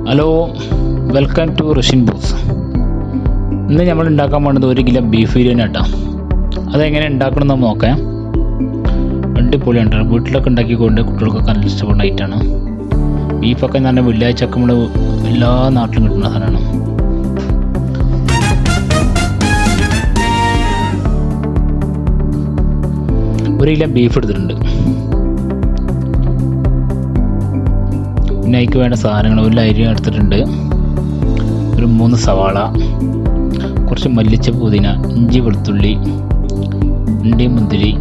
Hello, welcome to Russian boss. ഇന്ന് നമ്മൾ ഉണ്ടാക്കാൻ പോകുന്നത് 1 കിലോ ബീഫ് ബിരിയാണി കേട്ടോ. അതെങ്ങനെ ഉണ്ടാക്കണം എന്ന് നോക്കാം. അടിപൊളിയാണ്. വീട്ടിലൊക്കെ ഉണ്ടാക്കിക്കൊണ്ട് കുട്ടികൾക്കൊക്കെ നല്ല ഇഷ്ടപ്പെടുന്ന ഐറ്റമാണ്. ബീഫൊക്കെ എന്ന് പറഞ്ഞാൽ വെള്ളിയാഴ്ചയൊക്കെ നമ്മുടെ എല്ലാ നാട്ടിലും കിട്ടുന്ന സാധനമാണ്. ഒരു കിലോ ബീഫ് എടുത്തിട്ടുണ്ട്. പിന്നെ അതിക്ക് വേണ്ട സാധനങ്ങൾ: ഒരു അരി എടുത്തിട്ടുണ്ട്, ഒരു 3 സവാള, കുറച്ച് മല്ലിച്ചപ്പ്, പുതിന, ഇഞ്ചി, വെളുത്തുള്ളി, അണ്ടി, മുന്തിരി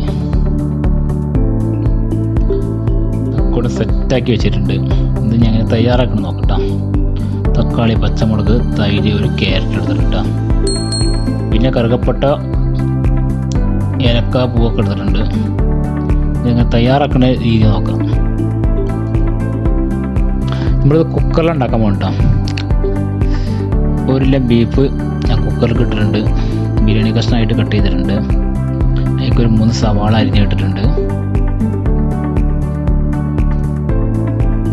കൂടെ സെറ്റാക്കി വെച്ചിട്ടുണ്ട്. ഇത് ഞങ്ങൾ തയ്യാറാക്കണം നോക്കട്ടോ. തക്കാളി, പച്ചമുളക്, തൈര്, ഒരു ക്യാരറ്റ് എടുത്തിട്ടാ. പിന്നെ കറുകപ്പട്ട, ഏലക്ക, പൂവൊക്കെ എടുത്തിട്ടുണ്ട്. ഞങ്ങൾ തയ്യാറാക്കുന്ന രീതി നോക്കാം. നമ്മളിത് കുക്കറിൽ ഉണ്ടാക്കാൻ പോകട്ടോ. 1 കിലോ ബീഫ് ഞാൻ കുക്കറിൽ ഇട്ടിട്ടുണ്ട്. ബിരിയാണി കഷ്ണമായിട്ട് കട്ട് ചെയ്തിട്ടുണ്ട്. അതിലേക്കൊരു 3 സവാള അരിഞ്ഞിട്ടിട്ടുണ്ട്.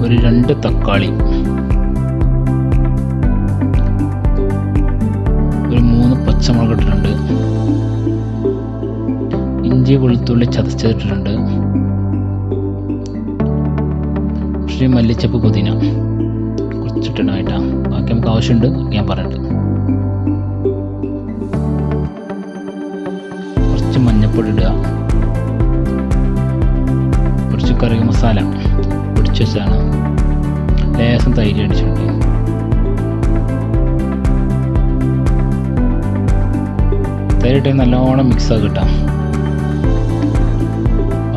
ഒരു 2 തക്കാളി, ഒരു 3 പച്ചമുളക് ഇട്ടിട്ടുണ്ട്. ഇഞ്ചി, വെളുത്തുള്ളി ചതച്ചിട്ടിട്ടുണ്ട്. കുറച്ച് മല്ലിച്ചപ്പ്, പുതിന കുറച്ചിട്ടുണ്ടായിട്ടാണ്. ബാക്കി നമുക്ക് ആവശ്യമുണ്ട്, ഞാൻ പറഞ്ഞിട്ട്. കുറച്ച് മഞ്ഞൾപ്പൊടി ഇടുക. കുറച്ച് കറി മസാല പൊടിച്ച് വെച്ചാണ്. ലേശം തൈര് അടിച്ചിട്ടുണ്ട്. തൈരിട്ട് നല്ലോണം മിക്സ് ആക്കി കിട്ടാം.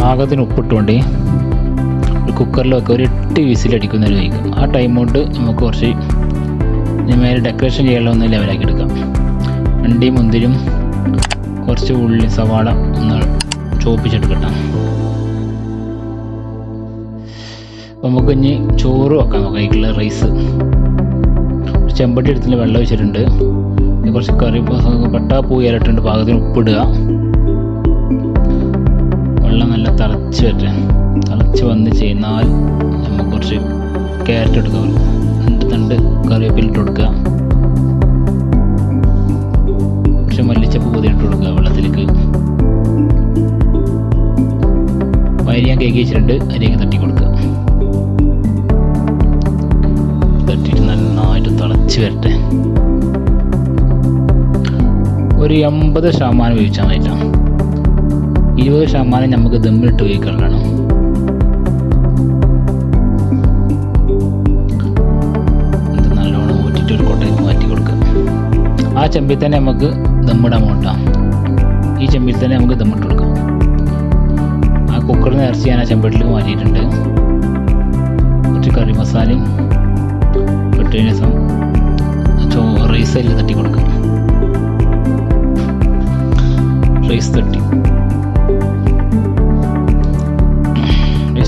പാകത്തിന് ഉപ്പിട്ടുകൊണ്ട് കുക്കറിൽ വെക്കുക. ഒരു 8 വിസിലടിക്കുന്നവർ കഴിക്കും. ആ ടൈം കൊണ്ട് നമുക്ക് കുറച്ച് മേലെ ഡെക്കറേഷൻ ചെയ്യാനുള്ള ഒന്ന് ലെവലാക്കി എടുക്കാം. അണ്ടിയും മുന്തിരിയും കുറച്ച് ഉള്ളി, സവാള ഒന്ന് ചോപ്പിച്ചെടുക്കട്ടെ. നമുക്ക് ഇനി ചോറ് വെക്കാൻ നോക്കാം. അതിലേക്കുള്ള റൈസ് ചെമ്പട്ടി എടുത്തിട്ട് വെള്ളം വെച്ചിട്ടുണ്ട്. കുറച്ച് കറി, പട്ട, പൂ, ഇലട്ടുണ്ട്. പാകത്തിന് ഉപ്പിടുക. വെള്ളം നല്ല തിളച്ച് വരട്ടെ. തിളച്ച് വന്ന് കഴിഞ്ഞാൽ നമുക്ക് കുറച്ച് ക്യാരറ്റ് എടുക്കുക. 2 തണ്ട് കറിവേപ്പില ഇട്ട് കൊടുക്കുക. കുറച്ച് മല്ലിച്ചപ്പ്, പുതിന ഇട്ട് കൊടുക്കുക വെള്ളത്തിലേക്ക്. അരി ഞാൻ കേക്ക് വെച്ചിട്ടുണ്ട്. അരിയൊക്കെ തട്ടി കൊടുക്കുക. തട്ടിയിട്ട് നന്നായിട്ട് തിളച്ച് വരട്ടെ. ഒരു 80% വേവിച്ചാൽ മതിട്ടാണ്. 20% നമുക്ക് ദമ്മിലിട്ട് വേവിക്കാനുള്ളതാണ്. ഇത് നല്ലോണം ഊറ്റിയിട്ട് ഒരു കൊട്ടയിൽ മാറ്റി കൊടുക്കുക. ആ ചെമ്പിൽ തന്നെ നമുക്ക് ദമ്മിടാൻ പോകട്ടാം. ഈ ചെമ്പിൽ തന്നെ നമുക്ക് ദമ്മിട്ട് കൊടുക്കാം. ആ കുക്കറിൽ നിന്ന് ഇറച്ചി ഞാൻ ആ ചെമ്പട്ടിലേക്ക് മാറ്റിയിട്ടുണ്ട്. കുറച്ച് കറി മസാലയും ഇട്ടതിന് ശേഷം റൈസ് അതിൽ തട്ടി കൊടുക്കുക. റൈസ്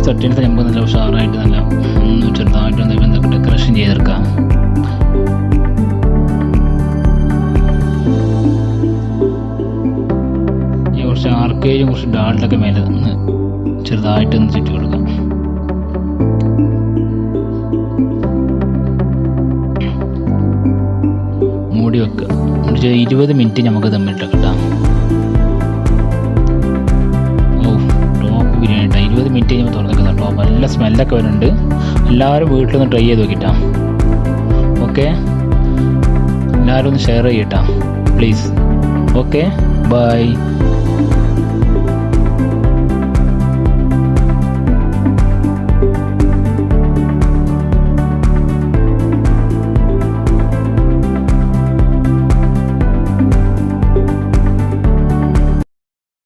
തട്ടിയിട്ട് നമുക്ക് നല്ല ഉഷാറായിട്ട് നല്ല ചെറുതായിട്ട് എന്തെങ്കിലും ഡെക്കറേഷൻ ചെയ്തെടുക്കാം. കുറച്ച് ആർക്കേജും കുറച്ച് ഡാളിലൊക്കെ മേലെ നിന്ന് ചെറുതായിട്ടൊന്ന് ചുറ്റി കൊടുക്കാം. മൂടി വെക്കുക. 20 മിനിറ്റ് നമുക്ക് ദമ്മിട്ട് കിട്ടാം. ബിരിയാണി 20 മിനിറ്റ് കഴിയുമ്പോൾ തുറന്നിരിക്കുന്ന കേട്ടോ. നല്ല സ്മെല്ലൊക്കെ വരുന്നുണ്ട്. എല്ലാവരും വീട്ടിലൊന്ന് ട്രൈ ചെയ്ത് നോക്കിട്ടാ. ഓക്കെ, എല്ലാവരും ഒന്ന് ഷെയർ ചെയ്യട്ടാ പ്ലീസ്. Okay, by.